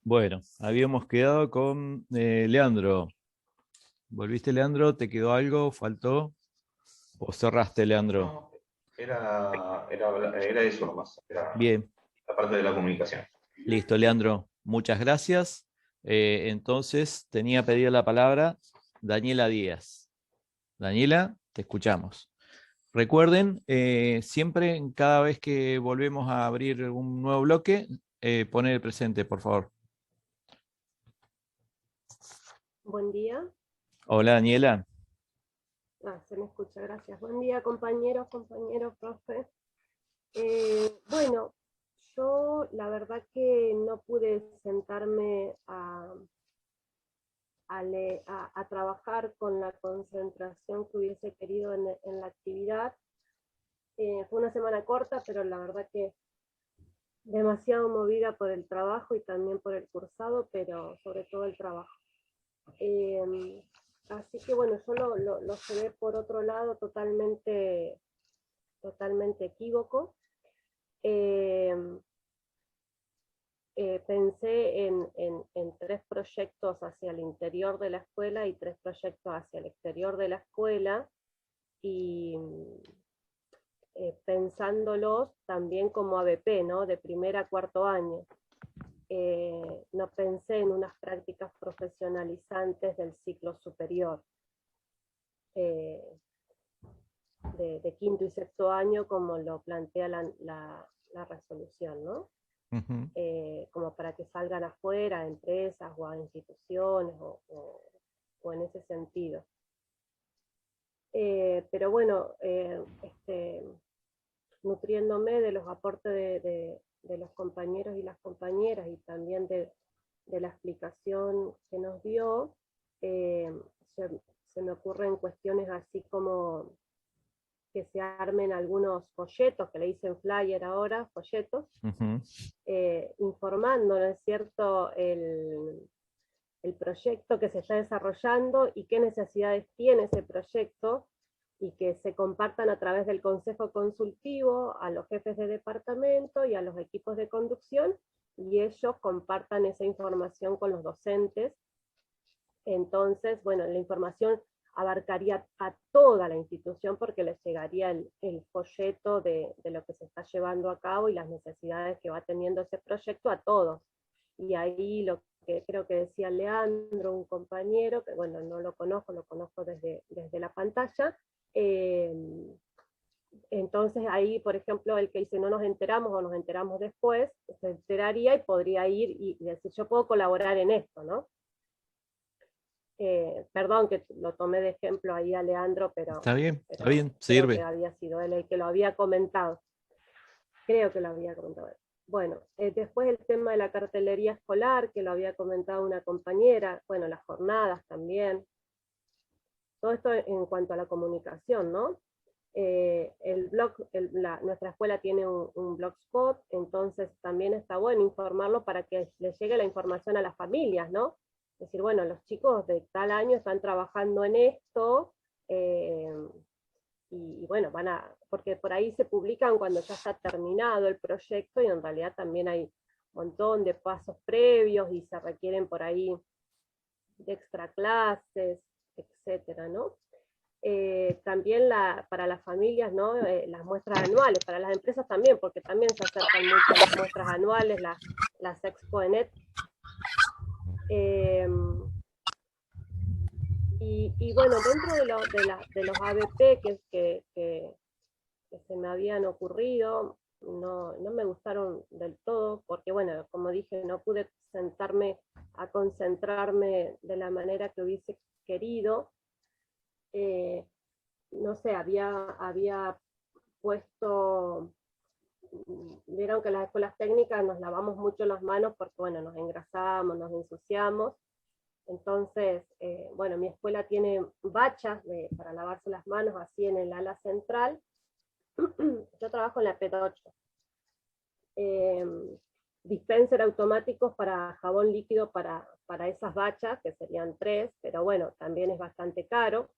Bueno, habíamos quedado con Leandro. ¿Volviste, Leandro? ¿Te quedó algo? ¿Faltó? ¿O cerraste, Leandro? No, era eso nomás, era Bien, la parte de la comunicación. listo, Leandro. Muchas gracias. Entonces, tenía pedida la palabra Daniela Díaz. Daniela, te escuchamos. Recuerden, siempre, cada vez que volvemos a abrir un nuevo bloque, poner el presente, por favor. Buen día. Hola, Daniela. Se me escucha, gracias. Buen día, compañeros, profe. Bueno, yo la verdad que no pude sentarme a trabajar con la concentración que hubiese querido en la actividad. Fue una semana corta, pero la verdad que demasiado movida por el trabajo y también por el cursado, pero sobre todo el trabajo. Así que bueno, yo lo llevé por otro lado totalmente equívoco. Eh, Pensé en 3 proyectos hacia el interior de la escuela y 3 proyectos hacia el exterior de la escuela, y pensándolos también como ABP, ¿no? De primer a cuarto año. No pensé en unas prácticas profesionalizantes del ciclo superior, eh, de quinto y sexto año, como lo plantea la resolución, ¿no? Ujú. Como para que salgan afuera, a empresas o a instituciones o en ese sentido. Pero bueno, nutriéndome de los aportes de los compañeros y las compañeras y también de la explicación que nos dio, eh, se, se me ocurren cuestiones así como que se armen algunos folletos, que le dicen flyer ahora, folletos, Ujú. informando, ¿no es cierto?, el proyecto que se está desarrollando y qué necesidades tiene ese proyecto, y que se compartan a través del consejo consultivo a los jefes de departamento y a los equipos de conducción, y ellos compartan esa información con los docentes. Entonces, bueno, la información abarcaría a toda la institución, porque les llegaría el folleto de lo que se está llevando a cabo y las necesidades que va teniendo ese proyecto a todos. Y ahí lo que creo que decía Leandro, un compañero, que bueno, no lo conozco desde la pantalla. eh, entonces ahí, por ejemplo, el que dice no nos enteramos o nos enteramos después, se enteraría y podría ir y decir, yo puedo colaborar en esto, ¿no? Perdón que lo tomé de ejemplo ahí a Leandro, Está bien, creo que sirve. había sido él el que lo había comentado. Creo que lo había comentado él. Bueno, después el tema de la cartelería escolar, que lo había comentado una compañera, bueno, las jornadas también. Todo esto en cuanto a la comunicación, ¿no? El blog, nuestra escuela tiene un blogspot, entonces también está bueno informarlo para que les llegue la información a las familias, ¿no? Es decir, bueno, los chicos de tal año están trabajando en esto, eh, y bueno, porque por ahí se publican cuando ya está terminado el proyecto, y en realidad también hay un montón de pasos previos y se requieren por ahí de extra clases, etcétera, ¿no? También para las familias, ¿no? Las muestras anuales, para las empresas también, porque también se acercan mucho a las muestras anuales, las Expoenet. Eh, y bueno, dentro de los ABP que se me habían ocurrido, no me gustaron del todo, porque bueno, como dije, no pude sentarme a concentrarme de la manera que hubiese querido. Eh, no sé, había puesto, vieron que las escuelas técnicas nos lavamos mucho las manos porque, bueno, nos engrasamos, nos ensuciamos. Entonces, bueno, mi escuela tiene bachas para lavarse las manos así en el ala central. Yo trabajo en la P8. Eh, Dispenser automáticos para jabón líquido para esas bachas, que serían 3, pero bueno, también es bastante caro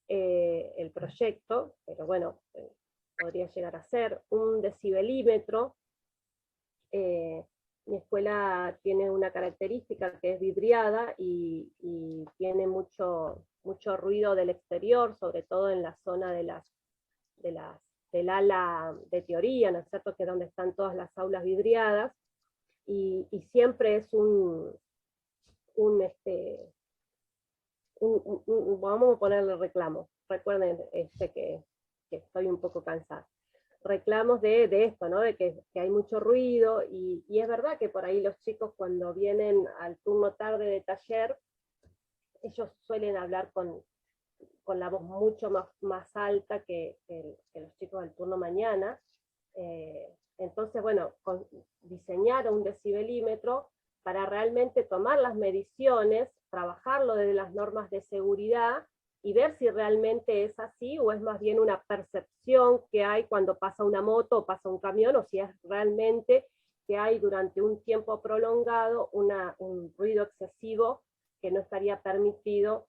el proyecto, pero bueno, podría llegar a ser un decibelímetro, Mi escuela tiene una característica que es vidriada y tiene mucho ruido del exterior, sobre todo en la zona del ala de teoría, ¿no es cierto?, que es donde están todas las aulas vidriadas, y siempre es vamos a ponerle reclamo. Recuerden que estoy un poco cansada. Reclamos de esto, ¿no? De que hay mucho ruido, y es verdad que por ahí los chicos cuando vienen al turno tarde de taller, ellos suelen hablar con la voz mucho más alta que los chicos del turno mañana. Entonces, bueno, diseñar un decibelímetro para realmente tomar las mediciones, trabajarlo desde las normas de seguridad y ver si realmente es así o es más bien una percepción que hay cuando pasa una moto o pasa un camión, o si es realmente que hay durante un tiempo prolongado un ruido excesivo que no estaría permitido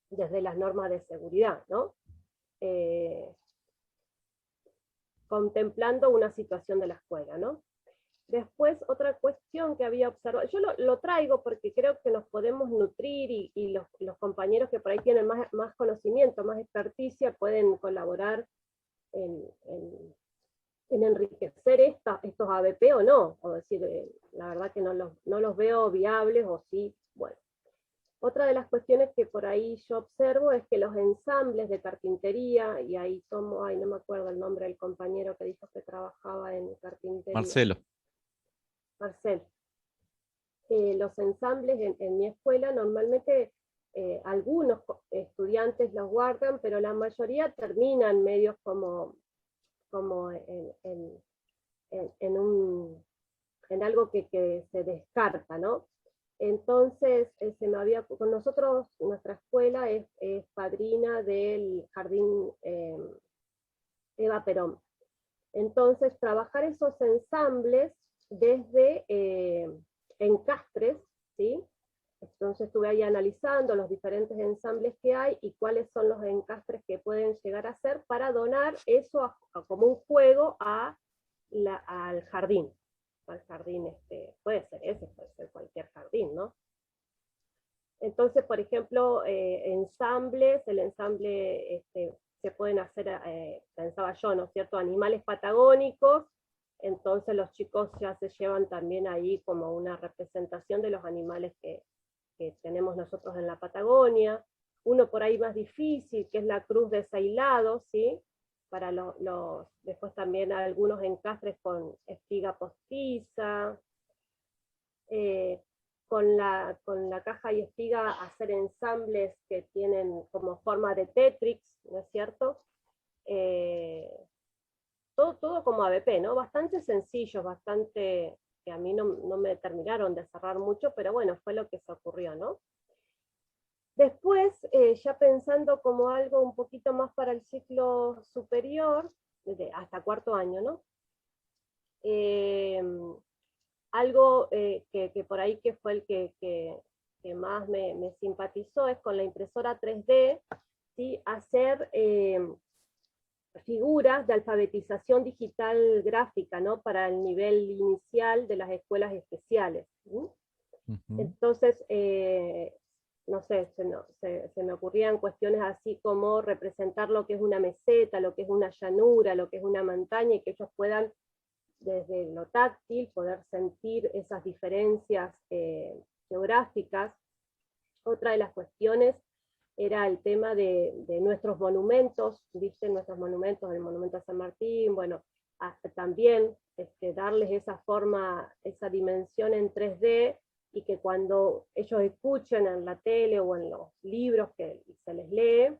desde las normas de seguridad, ¿no? Contemplando una situación de la escuela, ¿no? Después, otra cuestión que había observado, yo lo traigo porque creo que nos podemos nutrir, y los compañeros que por ahí tienen más conocimiento, más experticia, pueden colaborar en enriquecer estos ABP o no, o decir, la verdad que no los veo viables, o sí, bueno. Otra de las cuestiones que por ahí yo observo es que los ensambles de carpintería, y ahí tomo, no me acuerdo el nombre del compañero que dijo que trabajaba en carpintería. Marcel. Los ensambles en mi escuela normalmente algunos estudiantes los guardan, pero la mayoría terminan medios como en algo que se descarta, ¿no? Entonces, con nosotros, nuestra escuela es padrina del jardín Eva Perón. Entonces, trabajar esos ensambles desde encastres, ¿sí? Entonces estuve ahí analizando los diferentes ensambles que hay y cuáles son los encastres que pueden llegar a ser para donar eso como un juego al jardín. Al jardín, puede ser ese, puede ser cualquier jardín, ¿no? Entonces, por ejemplo, ensambles, el ensamble se pueden hacer, pensaba yo, ¿no es cierto?, animales patagónicos. Entonces los chicos ya se llevan también ahí como una representación de los animales que tenemos nosotros en la Patagonia. Uno por ahí más difícil, que es la cruz de Sailado, ¿sí? Para después también algunos encastres con espiga postiza, con la caja y espiga hacer ensambles que tienen como forma de Tetrix, ¿no es cierto? Todo como ABP, ¿no? Bastante sencillo, bastante, que a mí no me terminaron de cerrar mucho, pero bueno, fue lo que se ocurrió, ¿no? Después, ya pensando como algo un poquito más para el ciclo superior, hasta cuarto año, ¿no? Algo que por ahí que fue el que más me simpatizó es con la impresora 3D, ¿sí? Hacer figuras de alfabetización digital gráfica, ¿no? Para el nivel inicial de las escuelas especiales. Entonces, no sé, se me ocurrían cuestiones así como representar lo que es una meseta, lo que es una llanura, lo que es una montaña, y que ellos puedan, desde lo táctil, poder sentir esas diferencias geográficas. Otra de las cuestiones era el tema de nuestros monumentos, ¿viste? Nuestros monumentos, el monumento a San Martín, bueno, también darles esa forma, esa dimensión en 3D, y que cuando ellos escuchen en la tele o en los libros que se les lee,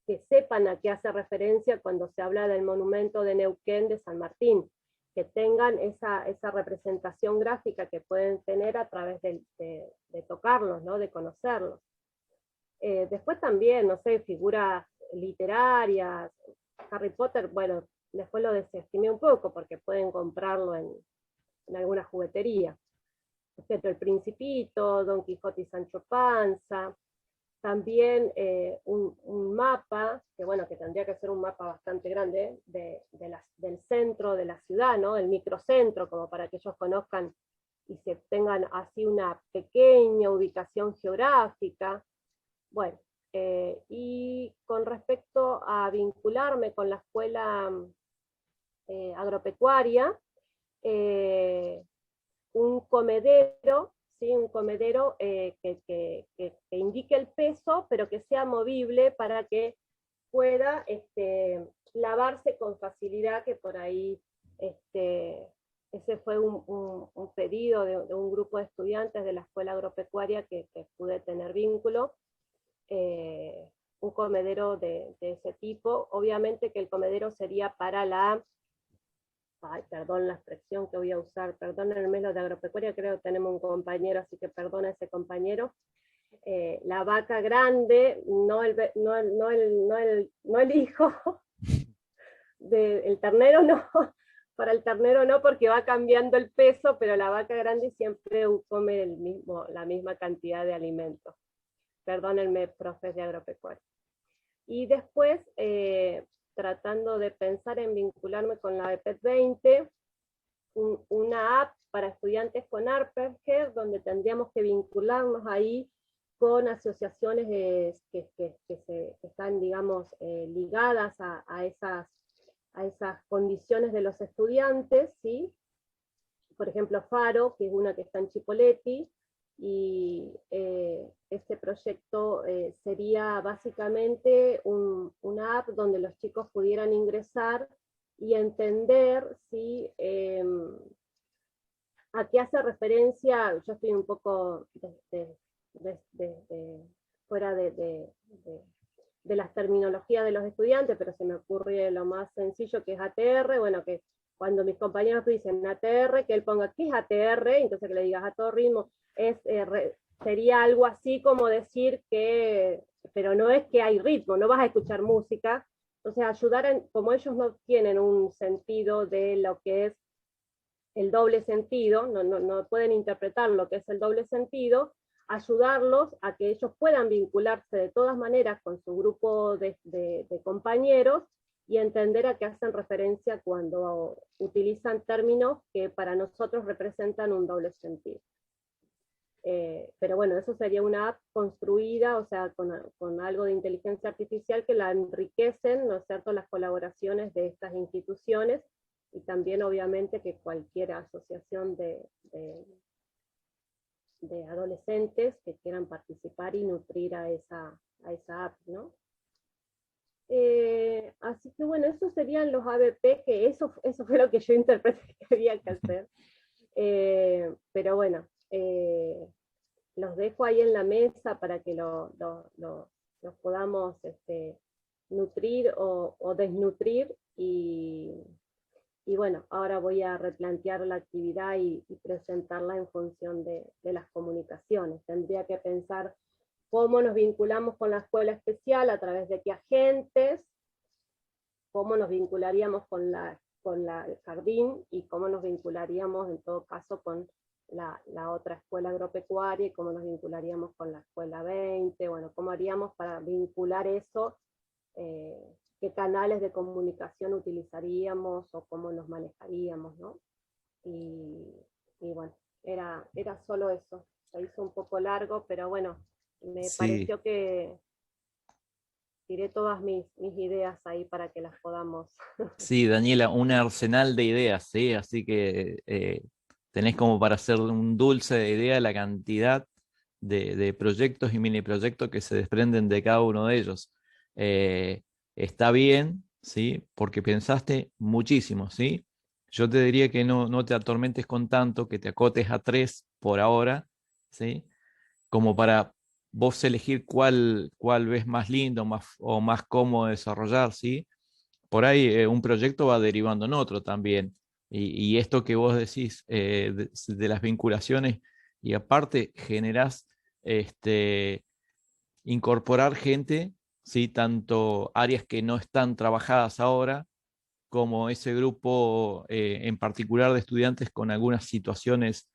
que sepan a qué hace referencia cuando se habla del monumento de Neuquén de San Martín, que tengan esa representación gráfica que pueden tener a través de tocarlos, ¿no? De conocerlos. Después también, no sé, figuras literarias, Harry Potter, bueno, después lo desestimé un poco porque pueden comprarlo en alguna juguetería. El Principito, Don Quijote y Sancho Panza, también un mapa, que bueno, que tendría que ser un mapa bastante grande, del centro de la ciudad, ¿no? El microcentro, como para que ellos conozcan y se tengan así una pequeña ubicación geográfica. Bueno, y con respecto a vincularme con la escuela agropecuaria, un comedero, ¿sí? Un comedero que indique el peso, pero que sea movible para que pueda lavarse con facilidad, que por ahí ese fue un pedido de un grupo de estudiantes de la escuela agropecuaria que pude tener vínculo, un comedero de ese tipo. Obviamente que el comedero sería para perdón la expresión que voy a usar, perdónenme lo de agropecuaria, creo que tenemos un compañero, así que perdona ese compañero. La vaca grande, no el hijo, el ternero no, para el ternero no, porque va cambiando el peso, pero la vaca grande siempre come la misma cantidad de alimentos. Perdónenme, profes de agropecuaria. Y después, tratando de pensar en vincularme con la EPET 20, una app para estudiantes con Asperger, donde tendríamos que vincularnos ahí con asociaciones que están, digamos, ligadas a esas condiciones de los estudiantes, ¿sí? Por ejemplo, Faro, que es una que está en Chipoleti, y este proyecto sería básicamente una app donde los chicos pudieran ingresar y entender si, a qué hace referencia. Yo estoy un poco fuera de las terminologías de los estudiantes, pero se me ocurre lo más sencillo, que es ATR. Bueno, que cuando mis compañeros dicen ATR, que él ponga ¿qué es ATR? Entonces que le digas a todo ritmo. Sería algo así como decir que, pero no es que hay ritmo, no vas a escuchar música. Entonces ayudar, como ellos no tienen un sentido de lo que es el doble sentido, no pueden interpretar lo que es el doble sentido, ayudarlos a que ellos puedan vincularse de todas maneras con su grupo de compañeros y entender a qué hacen referencia cuando utilizan términos que para nosotros representan un doble sentido. Pero bueno, eso sería una app construida, o sea, con algo de inteligencia artificial que la enriquecen, ¿no es cierto?, las colaboraciones de estas instituciones, y también obviamente que cualquier asociación de adolescentes que quieran participar y nutrir a esa app, ¿no? Así que bueno, esos serían los ABP, que eso fue lo que yo interpreté que había que hacer. Pero bueno, los dejo ahí en la mesa para que los podamos nutrir o desnutrir, y bueno, ahora voy a replantear la actividad y presentarla en función de las comunicaciones. Tendría que pensar cómo nos vinculamos con la escuela especial, a través de qué agentes, cómo nos vincularíamos con el jardín, y cómo nos vincularíamos en todo caso con la otra escuela agropecuaria, y cómo nos vincularíamos con la escuela 20, bueno, cómo haríamos para vincular eso, qué canales de comunicación utilizaríamos o cómo nos manejaríamos, ¿no? Y bueno, era solo eso. Se hizo un poco largo, pero bueno, me pareció que tiré todas mis ideas ahí para que las podamos. Sí, Daniela, un arsenal de ideas, ¿sí? Así que tenés como para hacer un dulce de idea la cantidad de proyectos y mini proyectos que se desprenden de cada uno de ellos. Está bien, ¿sí? Porque pensaste muchísimo, ¿sí? Yo te diría que no te atormentes con tanto, que te acotes a 3 por ahora, ¿sí? Como para vos elegir cuál ves más lindo o más cómodo desarrollar, ¿sí? Por ahí un proyecto va derivando en otro también. Y esto que vos decís de las vinculaciones, y aparte generás incorporar gente, ¿sí? Tanto áreas que no están trabajadas ahora, como ese grupo en particular de estudiantes con algunas situaciones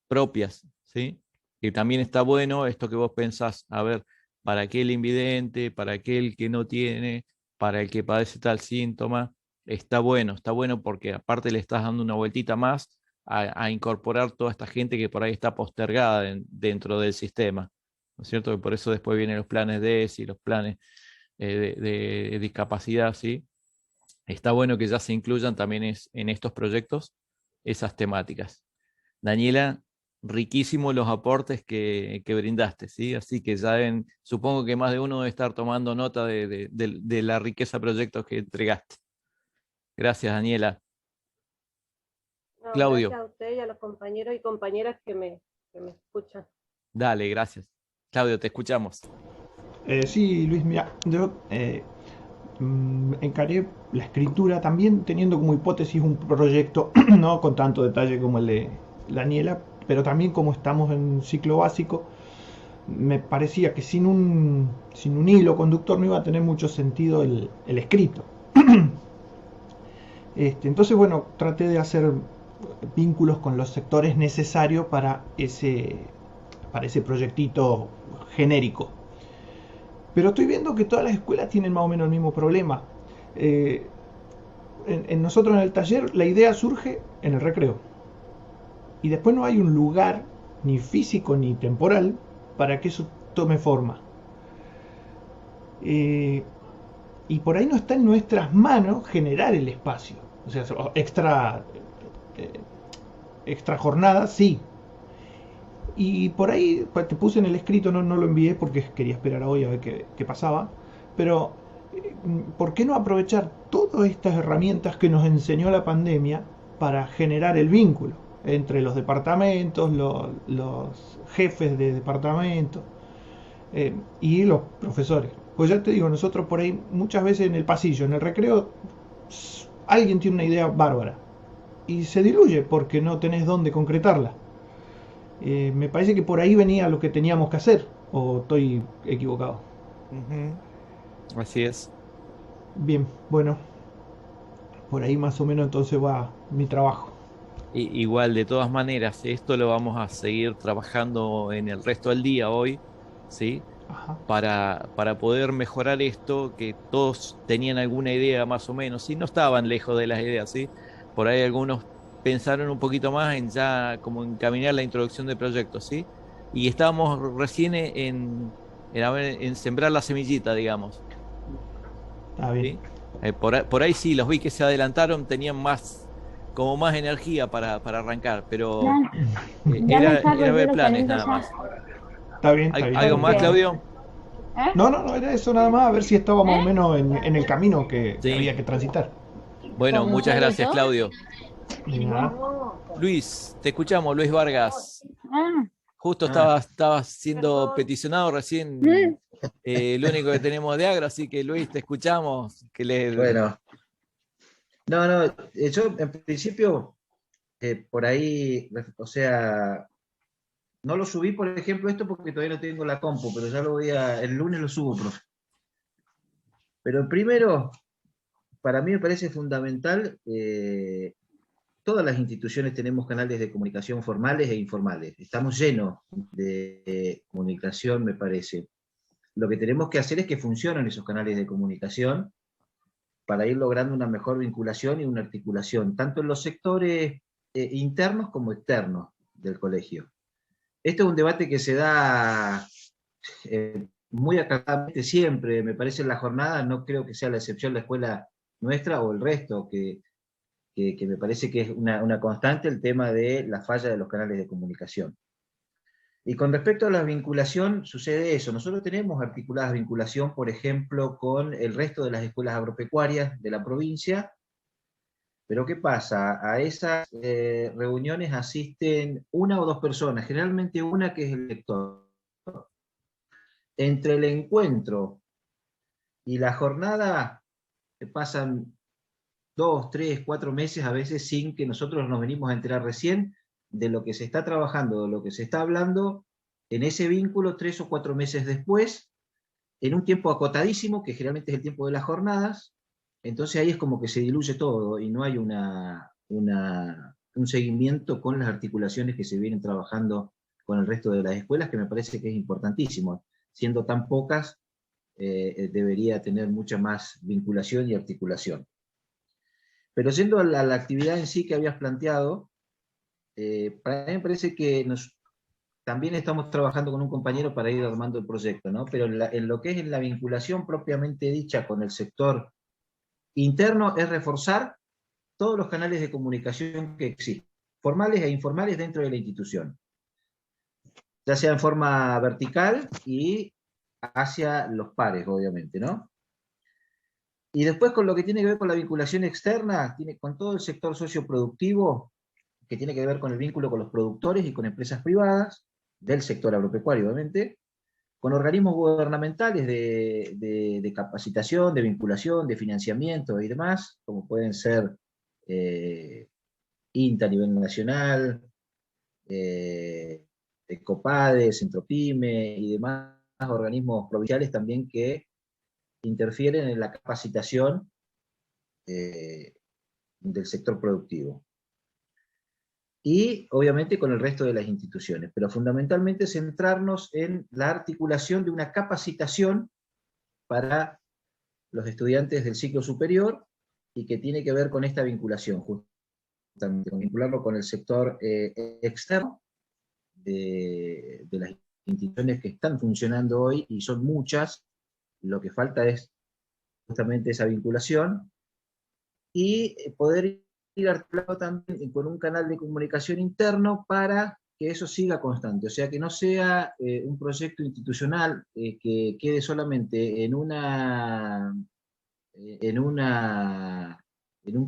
propias, ¿sí? Que también está bueno esto que vos pensás, a ver, para aquel invidente, para aquel que no tiene, para el que padece tal síntoma. Está bueno porque aparte le estás dando una vueltita más a incorporar toda esta gente que por ahí está postergada dentro del sistema, ¿no es cierto? Que por eso después vienen los planes de ESI, los planes de discapacidad, ¿sí? Está bueno que ya se incluyan también en estos proyectos esas temáticas. Daniela, riquísimos los aportes que brindaste, ¿sí? Así que ya supongo que más de uno debe estar tomando nota de la riqueza de proyectos que entregaste. Gracias, Daniela. No, Claudio. gracias a usted y a los compañeros y compañeras que me escuchan. Dale, gracias. Claudio, te escuchamos. Sí, Luis, mira, yo encaré la escritura también teniendo como hipótesis un proyecto, no con tanto detalle como el de Daniela, pero también como estamos en un ciclo básico, me parecía que sin un hilo conductor no iba a tener mucho sentido el escrito. Entonces, bueno, traté de hacer vínculos con los sectores necesarios para ese proyectito genérico. Pero estoy viendo que todas las escuelas tienen más o menos el mismo problema. En nosotros en el taller la idea surge en el recreo. Y después no hay un lugar, ni físico ni temporal, para que eso tome forma. Y por ahí no está en nuestras manos generar el espacio. O sea, extra jornada, sí. Y por ahí pues, te puse en el escrito, no lo envié porque quería esperar a hoy a ver qué pasaba. Pero, ¿por qué no aprovechar todas estas herramientas que nos enseñó la pandemia para generar el vínculo entre los departamentos, los jefes de departamento y los profesores? Pues ya te digo, nosotros por ahí muchas veces en el pasillo, en el recreo, alguien tiene una idea bárbara y se diluye porque no tenés dónde concretarla. Me parece que por ahí venía lo que teníamos que hacer, o estoy equivocado. Así es. Bien, bueno, por ahí más o menos entonces va mi trabajo. Igual, de todas maneras, esto lo vamos a seguir trabajando en el resto del día hoy, ¿sí? Ajá. Para poder mejorar esto, que todos tenían alguna idea más o menos, ¿sí? No estaban lejos de las ideas, ¿sí? Por ahí algunos pensaron un poquito más en ya como encaminar la introducción de proyectos, ¿sí? Y estábamos recién en sembrar la semillita, digamos, Está bien. ¿sí? Por ahí sí, los vi que se adelantaron, tenían como más energía para arrancar, pero era ver planes nada más. Está bien, está bien. ¿Algo más, Claudio? No, era eso nada más, a ver si estaba más o menos en el camino que Sí. había que transitar. Bueno, muchas gracias, Claudio. Ya. Luis, te escuchamos, Luis Vargas. Justo estabas siendo peticionado recién, el único que tenemos de Agro, así que Luis, te escuchamos. Bueno, no, yo en principio, por ahí, o sea, no lo subí, por ejemplo, esto porque todavía no tengo la compu, pero ya el lunes lo subo, profe. Pero primero, para mí me parece fundamental, todas las instituciones tenemos canales de comunicación formales e informales. Estamos llenos de comunicación, me parece. Lo que tenemos que hacer es que funcionen esos canales de comunicación para ir logrando una mejor vinculación y una articulación, tanto en los sectores internos como externos del colegio. Este es un debate que se da muy acatadamente siempre, me parece en la jornada, no creo que sea la excepción la escuela nuestra o el resto, que me parece que es una constante el tema de la falla de los canales de comunicación. Y con respecto a la vinculación, sucede eso. Nosotros tenemos articuladas vinculación, por ejemplo, con el resto de las escuelas agropecuarias de la provincia, pero ¿qué pasa? A esas reuniones asisten una o dos personas, generalmente una que es el lector. Entre el encuentro y la jornada pasan 2, 3, 4 meses a veces sin que nosotros nos venimos a enterar recién de lo que se está trabajando, de lo que se está hablando en ese vínculo 3 o 4 meses después, en un tiempo acotadísimo, que generalmente es el tiempo de las jornadas. Entonces ahí es como que se diluye todo y no hay un seguimiento con las articulaciones que se vienen trabajando con el resto de las escuelas, que me parece que es importantísimo. siendo tan pocas, debería tener mucha más vinculación y articulación. Pero yendo a la actividad en sí que habías planteado, para mí me parece que también estamos trabajando con un compañero para ir armando el proyecto, ¿no? Pero en lo que es en la vinculación propiamente dicha con el sector interno es reforzar todos los canales de comunicación que existen, formales e informales dentro de la institución, ya sea en forma vertical y hacia los pares, obviamente, ¿no? Y después con lo que tiene que ver con la vinculación externa, con todo el sector socioproductivo, que tiene que ver con el vínculo con los productores y con empresas privadas, del sector agropecuario, obviamente, con organismos gubernamentales de capacitación, de vinculación, de financiamiento y demás, como pueden ser INTA a nivel nacional, COPADE, Centropime y demás organismos provinciales también que interfieren en la capacitación del sector productivo. Y obviamente con el resto de las instituciones, pero fundamentalmente centrarnos en la articulación de una capacitación para los estudiantes del ciclo superior y que tiene que ver con esta vinculación, justamente, vincularlo con el sector externo de las instituciones que están funcionando hoy, y son muchas. Lo que falta es justamente esa vinculación, y poder ir articulado también con un canal de comunicación interno para que eso siga constante, o sea, que no sea un proyecto institucional que quede solamente en un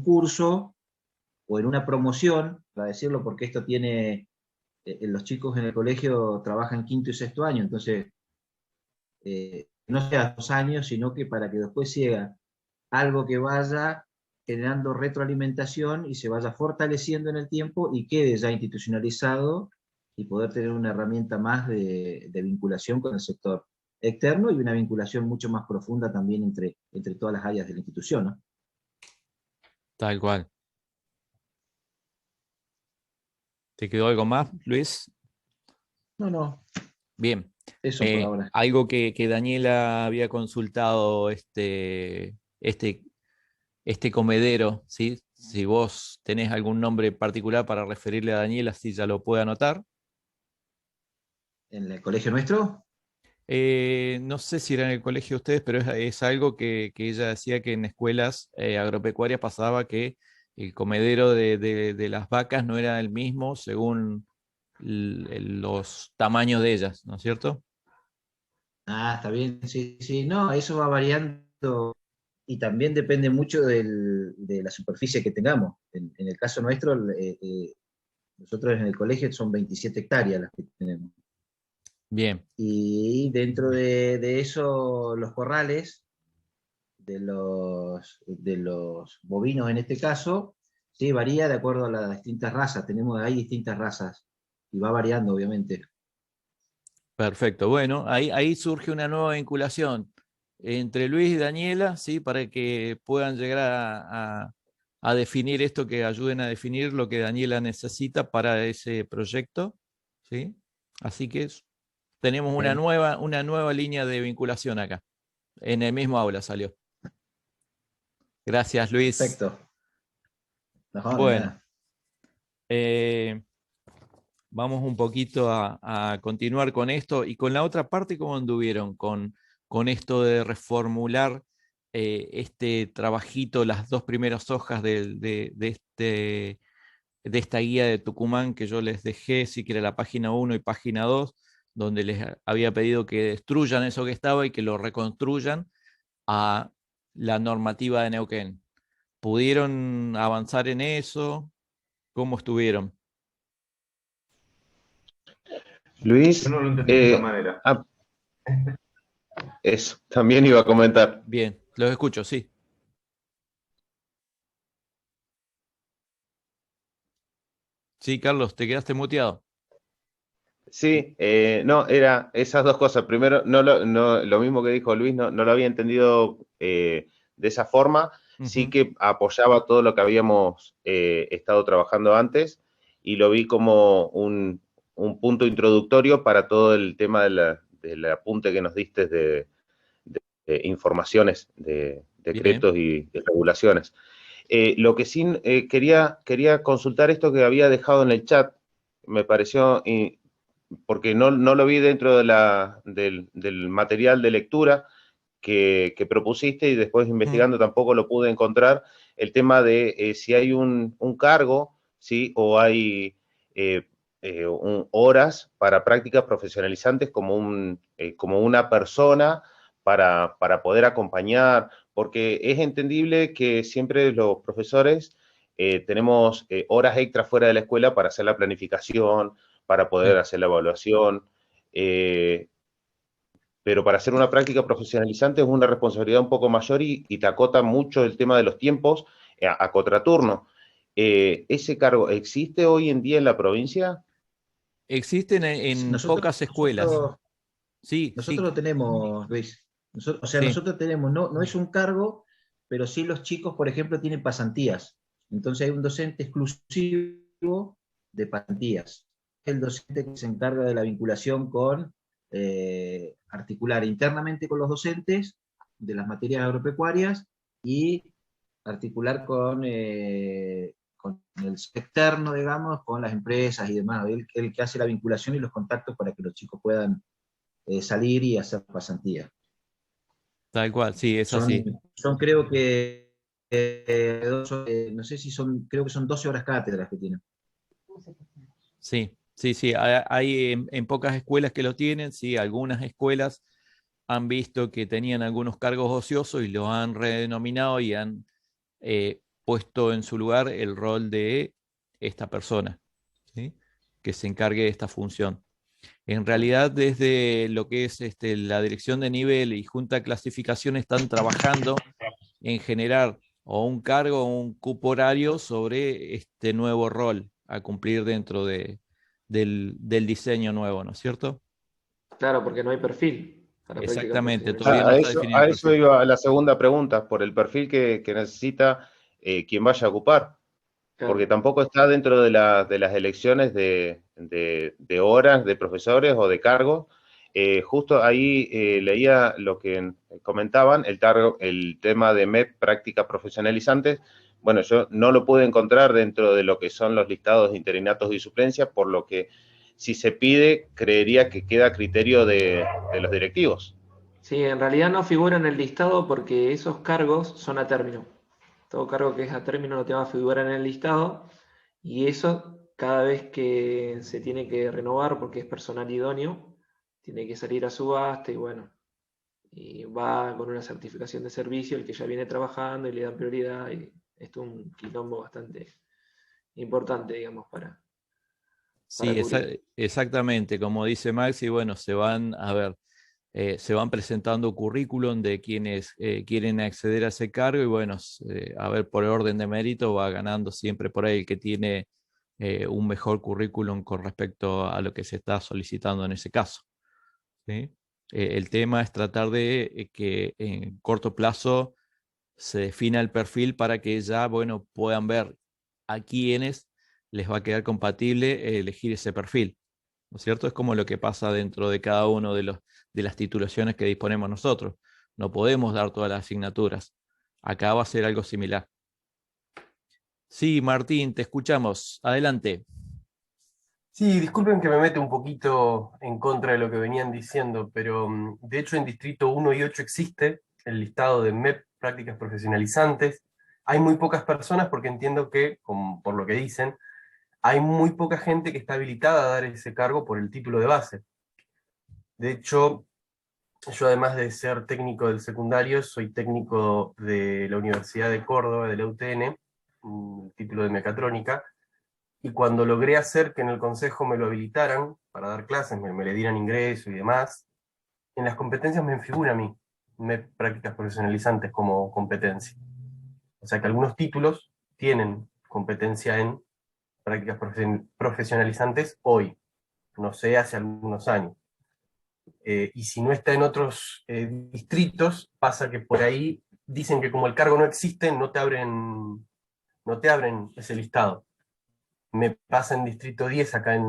curso o en una promoción, para decirlo, porque esto tiene, los chicos en el colegio trabajan quinto y sexto año, entonces no sea 2 años, sino que para que después siga algo que vaya generando retroalimentación y se vaya fortaleciendo en el tiempo y quede ya institucionalizado, y poder tener una herramienta más de vinculación con el sector externo y una vinculación mucho más profunda también entre todas las áreas de la institución, ¿no? Tal cual. ¿Te quedó algo más, Luis? No. Bien. Eso por ahora. Algo que Daniela había consultado, este comedero, ¿sí? Si vos tenés algún nombre particular para referirle a Daniela, así ya lo puede anotar. ¿En el colegio nuestro? No sé si era en el colegio de ustedes, pero es algo que ella decía que en escuelas agropecuarias pasaba, que el comedero de las vacas no era el mismo según los tamaños de ellas, ¿no es cierto? Ah, está bien, sí. No, eso va variando y también depende mucho de la superficie que tengamos. En el caso nuestro, nosotros en el colegio son 27 hectáreas las que tenemos. Bien. Y dentro de eso, los corrales de los bovinos en este caso, sí, varía de acuerdo a las distintas razas. Hay distintas razas y va variando, obviamente. Perfecto. Bueno, ahí surge una nueva vinculación entre Luis y Daniela, ¿sí? Para que puedan llegar a definir esto, que ayuden a definir lo que Daniela necesita para ese proyecto, ¿sí? Así que tenemos una nueva línea de vinculación acá. En el mismo aula salió. Gracias, Luis. Perfecto. No, bueno, vamos un poquito a continuar con esto. Y con la otra parte, ¿cómo anduvieron con esto de reformular este trabajito, las 2 primeras hojas de esta guía de Tucumán que yo les dejé, si quiere la página 1 y página 2, donde les había pedido que destruyan eso que estaba y que lo reconstruyan a la normativa de Neuquén? ¿Pudieron avanzar en eso? ¿Cómo estuvieron? Luis, yo no lo entendí de esta manera. Eso, también iba a comentar. Bien, los escucho, sí. Sí, Carlos, te quedaste muteado. Sí, no, era esas 2 cosas. Primero, lo mismo que dijo Luis, no lo había entendido de esa forma. Sí que apoyaba todo lo que habíamos estado trabajando antes, y lo vi como un punto introductorio para todo el tema del apunte que nos diste de informaciones de decretos y regulaciones. Lo que sí quería consultar esto que había dejado en el chat, me pareció, porque no lo vi dentro del material de lectura que propusiste, y después investigando tampoco lo pude encontrar, el tema de si hay un cargo, ¿sí? O hay horas para prácticas profesionalizantes como una persona para poder acompañar, porque es entendible que siempre los profesores tenemos horas extras fuera de la escuela para hacer la planificación, para poder hacer la evaluación, pero para hacer una práctica profesionalizante es una responsabilidad un poco mayor y te acota mucho el tema de los tiempos a contraturno. ¿Ese cargo existe hoy en día en la provincia? Existen en pocas escuelas. Sí, Nosotros lo tenemos, Luis. sí. Nosotros tenemos, no es un cargo, pero sí los chicos, por ejemplo, tienen pasantías. Entonces hay un docente exclusivo de pasantías. El docente que se encarga de la vinculación con articular internamente con los docentes de las materias agropecuarias y articular con el externo, digamos, con las empresas y demás. Él que hace la vinculación y los contactos para que los chicos puedan salir y hacer pasantía. Tal cual, sí, es así. Son creo que, no sé si son, creo que son 12 horas cátedras que tienen. Sí, sí, sí. Hay en pocas escuelas que lo tienen, sí, algunas escuelas han visto que tenían algunos cargos ociosos y los han redenominado y han puesto en su lugar el rol de esta persona, ¿sí? Que se encargue de esta función. En realidad, desde lo que es la dirección de nivel y junta de clasificación están trabajando en generar o un cargo o un cupo horario sobre este nuevo rol a cumplir dentro del diseño nuevo, ¿no es cierto? Claro, porque no hay perfil para prácticas Exactamente, todavía profesionales. no está definido A el eso perfil. iba la segunda pregunta, por el perfil que necesita quien vaya a ocupar, porque Claro. tampoco está dentro de las elecciones de horas de profesores o de cargos. Justo ahí leía lo que comentaban, el tema de MEP, prácticas profesionalizantes. Bueno, yo no lo pude encontrar dentro de lo que son los listados de interinatos y suplencias, por lo que si se pide, creería que queda a criterio de los directivos. Sí, en realidad no figura en el listado porque esos cargos son a término. Todo cargo que es a término no te va a figurar en el listado y eso cada vez que se tiene que renovar porque es personal idóneo, tiene que salir a subasta y bueno, y va con una certificación de servicio el que ya viene trabajando y le dan prioridad y esto es un quilombo bastante importante, digamos, para Sí, cubrir. exactamente, como dice Maxi, bueno, se van presentando currículum de quienes quieren acceder a ese cargo y bueno, a ver, por orden de mérito va ganando siempre por ahí el que tiene un mejor currículum con respecto a lo que se está solicitando en ese caso, ¿sí? El tema es tratar de que en corto plazo se defina el perfil para que ya, bueno, puedan ver a quiénes les va a quedar compatible elegir ese perfil, ¿no es cierto? Es como lo que pasa dentro de cada uno de las titulaciones que disponemos nosotros. No podemos dar todas las asignaturas. Acá va a ser algo similar. Sí, Martín, te escuchamos. Adelante. Sí, disculpen que me mete un poquito en contra de lo que venían diciendo, pero de hecho en Distrito 1 y 8 existe el listado de MEP, prácticas profesionalizantes. Hay muy pocas personas porque entiendo que, por lo que dicen, hay muy poca gente que está habilitada a dar ese cargo por el título de base. De hecho, yo además de ser técnico del secundario, soy técnico de la Universidad de Córdoba, de la UTN, título de mecatrónica, y cuando logré hacer que en el consejo me lo habilitaran para dar clases, me le dieran ingreso y demás, en las competencias me figura a mí, prácticas profesionalizantes como competencia. O sea que algunos títulos tienen competencia en prácticas profesionalizantes hoy, no sé, hace algunos años. Y si no está en otros distritos, pasa que por ahí dicen que como el cargo no existe, no te abren ese listado. Me pasa en Distrito 10, acá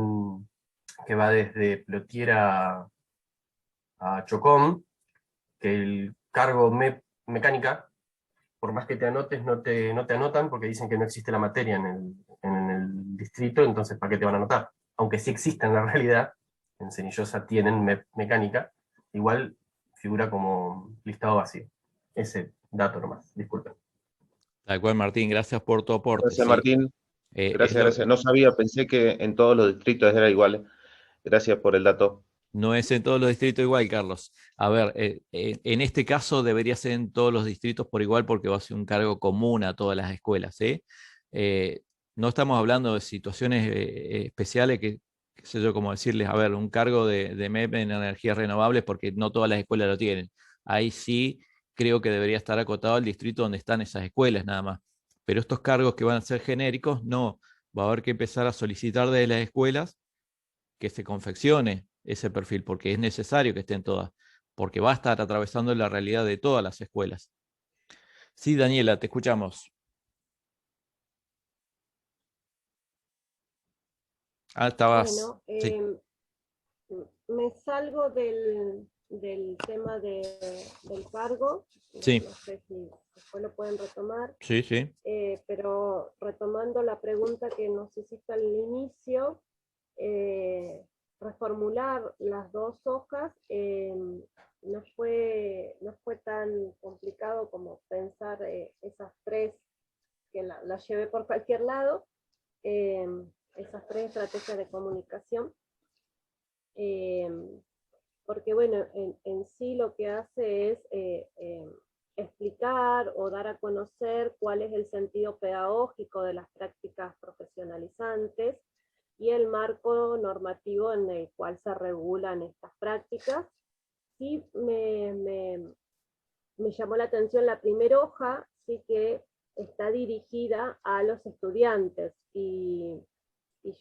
que va desde Plotier a Chocón, que el cargo mecánica, por más que te anotes, no te anotan porque dicen que no existe la materia en el distrito, entonces ¿para qué te van a anotar? Aunque sí existe en la realidad, en Cenillosa tienen mecánica, igual figura como listado vacío. Ese dato nomás, disculpen. Tal cual, Martín, gracias por tu aporte. Gracias, Sí, Martín. es Gracias. No sabía, pensé que en todos los distritos era igual. Gracias por el dato. No es en todos los distritos igual, Carlos. A ver, en este caso debería ser en todos los distritos por igual porque va a ser un cargo común a todas las escuelas. Eh, no estamos hablando de situaciones especiales qué sé yo, como decirles, a ver, un cargo de MEP en energías renovables porque no todas las escuelas lo tienen. Ahí sí creo que debería estar acotado el distrito donde están esas escuelas nada más. Pero estos cargos que van a ser genéricos, no. Va a haber que empezar a solicitar de las escuelas que se confeccione ese perfil, porque es necesario que estén todas, porque va a estar atravesando la realidad de todas las escuelas. Sí, Daniela, te escuchamos. Ah, estabas. Bueno, Sí, me salgo del tema del cargo, sí, no sé si después lo pueden retomar, sí, sí. pero retomando la pregunta que nos hiciste al inicio, reformular las dos hojas no fue tan complicado como pensar esas tres, que las llevé por cualquier lado, eh, esas tres estrategias de comunicación. Eh, Porque bueno, en sí lo que hace es explicar o dar a conocer cuál es el sentido pedagógico de las prácticas profesionalizantes y el marco normativo en el cual se regulan estas prácticas. Sí me llamó la atención la primera hoja, sí que está dirigida a los estudiantes y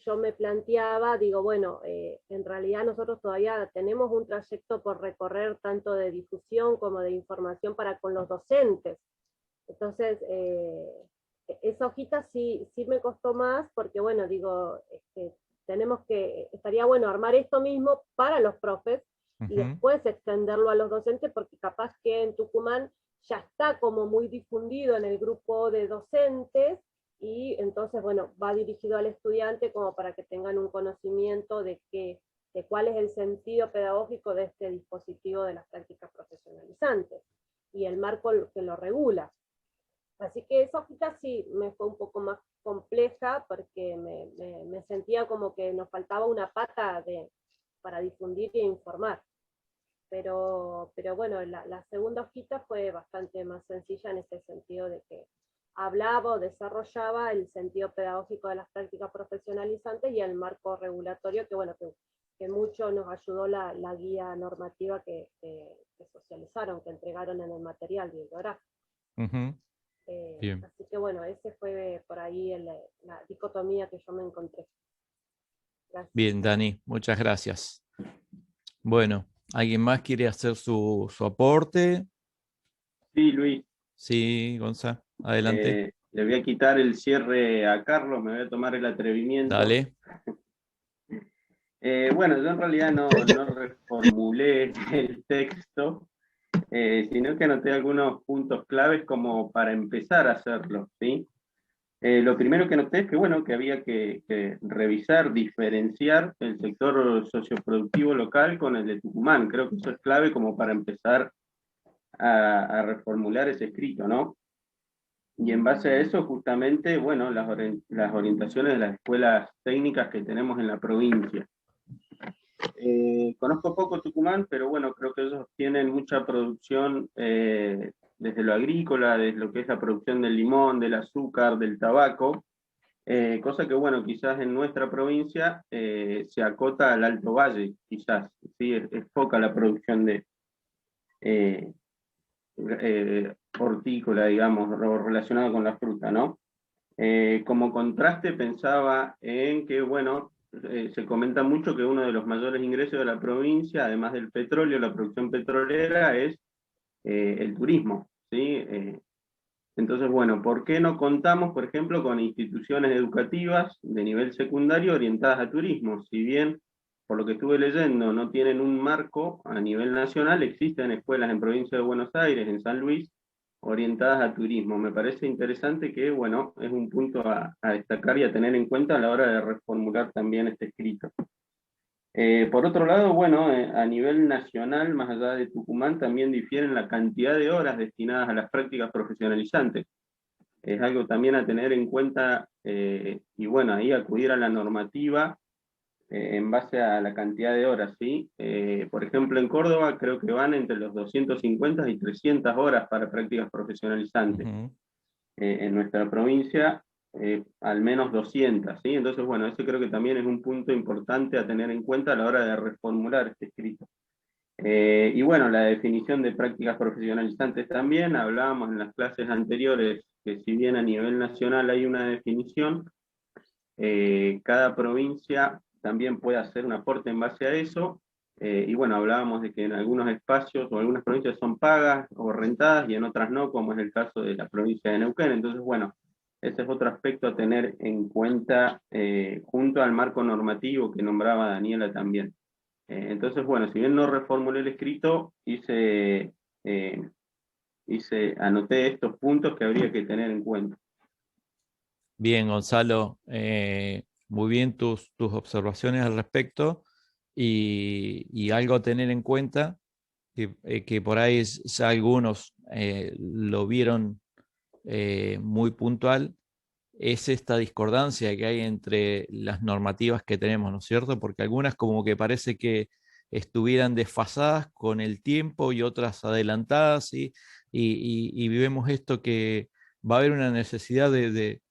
yo me planteaba, digo, bueno, en realidad nosotros todavía tenemos un trayecto por recorrer tanto de difusión como de información para con los docentes. Entonces, esa hojita sí me costó más porque, bueno, digo, estaría bueno armar esto mismo para los profes y Ujú. después extenderlo a los docentes porque capaz que en Tucumán ya está como muy difundido en el grupo de docentes y entonces, bueno, va dirigido al estudiante como para que tengan un conocimiento de cuál es el sentido pedagógico de este dispositivo de las prácticas profesionalizantes y el marco que lo regula. Así que esa hojita sí me fue un poco más compleja porque me sentía como que nos faltaba una pata para difundir e informar. Pero bueno, la segunda hojita fue bastante más sencilla en ese sentido de que hablaba o desarrollaba el sentido pedagógico de las prácticas profesionalizantes y el marco regulatorio que, bueno, que mucho nos ayudó la guía normativa que socializaron, que entregaron en el material bibliográfico. Ujú. Bien, Así que bueno, ese fue por ahí la dicotomía que yo me encontré. Gracias. bien, Dani, muchas gracias. Bueno, ¿alguien más quiere hacer su aporte? Sí, Luis, Sí, Gonza, adelante. le voy a quitar el cierre a Carlos, me voy a tomar el atrevimiento. Dale. Bueno, yo en realidad no reformulé el texto, sino que anoté algunos puntos claves como para empezar a hacerlo, ¿sí? Lo primero que noté es que, bueno, que había que revisar, diferenciar el sector socioproductivo local con el de Tucumán. Creo que eso es clave como para empezar a reformular ese escrito, ¿no? Y en base a eso, justamente, bueno, las orientaciones de las escuelas técnicas que tenemos en la provincia. Conozco poco Tucumán, pero bueno, creo que ellos tienen mucha producción desde lo agrícola, desde lo que es la producción del limón, del azúcar, del tabaco, cosa que bueno, quizás en nuestra provincia se acota al Alto Valle, quizás, ¿sí? Es poca la producción de hortícola, digamos, relacionada con la fruta, ¿no? Como contraste pensaba en que, bueno, se comenta mucho que uno de los mayores ingresos de la provincia, además del petróleo, la producción petrolera, es el turismo, ¿sí? Entonces, bueno, ¿por qué no contamos, por ejemplo, con instituciones educativas de nivel secundario orientadas a turismo? Si bien por lo que estuve leyendo, no tienen un marco a nivel nacional. Existen escuelas en provincia de Buenos Aires, en San Luis, orientadas a turismo. Me parece interesante que, bueno, es un punto a destacar y a tener en cuenta a la hora de reformular también este escrito. Por otro lado, bueno, a nivel nacional, más allá de Tucumán, también difieren la cantidad de horas destinadas a las prácticas profesionalizantes. Es algo también a tener en cuenta, y bueno, ahí acudir a la normativa en base a la cantidad de horas, ¿sí? Por ejemplo, en Córdoba creo que van entre los 250 y 300 horas para prácticas profesionalizantes. En nuestra provincia, al menos 200, ¿sí? Entonces, bueno, eso creo que también es un punto importante a tener en cuenta a la hora de reformular este escrito. Y bueno, la definición de prácticas profesionalizantes también, hablábamos en las clases anteriores que si bien a nivel nacional hay una definición, cada provincia también puede hacer un aporte en base a eso, y bueno, hablábamos de que en algunos espacios o algunas provincias son pagas o rentadas y en otras no, como es el caso de la provincia de Neuquén. Entonces, bueno, ese es otro aspecto a tener en cuenta junto al marco normativo que nombraba Daniela también. Entonces, bueno, si bien no reformulé el escrito, anoté estos puntos que habría que tener en cuenta. Bien, Gonzalo, muy bien tus observaciones al respecto y algo a tener en cuenta, que por ahí ya algunos lo vieron muy puntual, es esta discordancia que hay entre las normativas que tenemos, ¿no es cierto? Porque algunas como que parece que estuvieran desfasadas con el tiempo y otras adelantadas, ¿sí? Y vemos esto que va a haber una necesidad de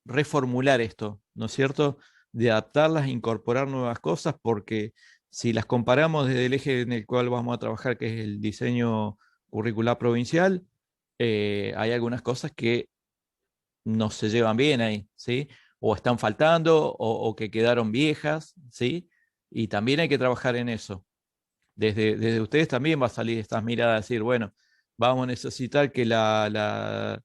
reformular esto, ¿no es cierto? De adaptarlas, incorporar nuevas cosas, porque si las comparamos desde el eje en el cual vamos a trabajar, que es el diseño curricular provincial, hay algunas cosas que no se llevan bien ahí, ¿sí? O están faltando o que quedaron viejas, ¿sí? Y también hay que trabajar en eso. Desde ustedes también va a salir estas miradas, a decir, bueno, vamos a necesitar que la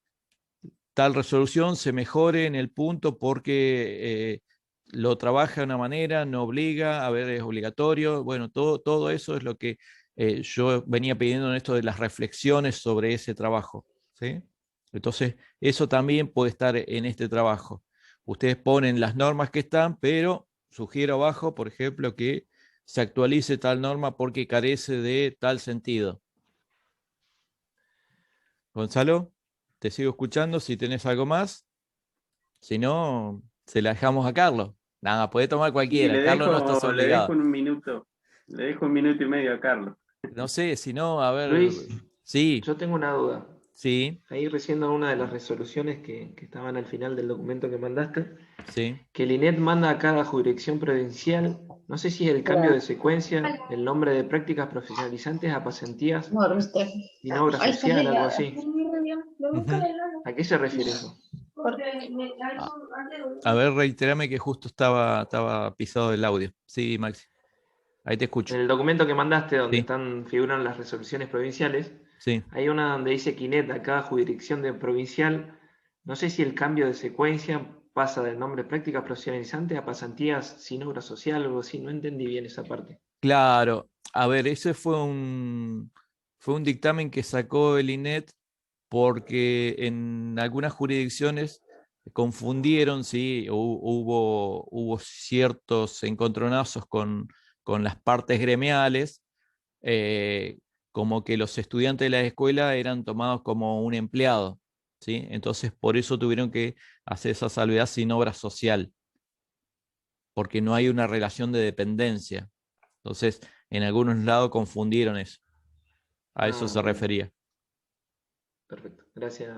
tal resolución se mejore en el punto porque lo trabaja de una manera, no obliga, a ver, es obligatorio. Bueno, todo eso es lo que yo venía pidiendo en esto de las reflexiones sobre ese trabajo, ¿sí? Entonces, eso también puede estar en este trabajo. Ustedes ponen las normas que están, pero sugiero abajo, por ejemplo, que se actualice tal norma porque carece de tal sentido. Gonzalo, te sigo escuchando si tenés algo más. Si no, se la dejamos a Carlos. Nada, puede tomar Y cualquiera. Carlos no estás le dejo obligado. un minuto, le dejo 1 minuto y medio a Carlos. No sé, si no, a ver. Luis, Sí, yo tengo una duda. sí, Ahí recién en una de las resoluciones que estaban al final del documento que mandaste, sí. que el INET manda a cada jurisdicción provincial, no sé si es el cambio de secuencia, el nombre de prácticas profesionalizantes a pasantías sin obra social, algo así. Ujú. ¿A qué se refiere eso? A ver, reiterame que justo estaba pisado el audio. Sí, Maxi. Ahí te escucho. En el documento que mandaste, donde Sí, figuran las resoluciones provinciales, sí. hay una donde dice que INET a cada jurisdicción de provincial, no sé si el cambio de secuencia pasa del nombre prácticas profesionalizantes a pasantías sin obra social o algo así, no entendí bien esa parte. Claro. A ver, ese fue un dictamen que sacó el INET porque en algunas jurisdicciones confundieron, sí, hubo ciertos encontronazos con las partes gremiales, eh, como que los estudiantes de la escuela eran tomados como un empleado, ¿sí? Entonces, por eso tuvieron que hacer esa salvedad sin obra social, porque no hay una relación de dependencia. Entonces, en algunos lados confundieron eso. A eso se Bueno, refería. perfecto. Gracias.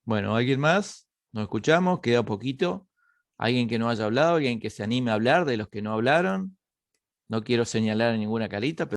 Bueno, ¿alguien más? Nos escuchamos, queda poquito. ¿Alguien que no haya hablado? ¿Alguien que se anime a hablar de los que no hablaron? No quiero señalar ninguna carita, pero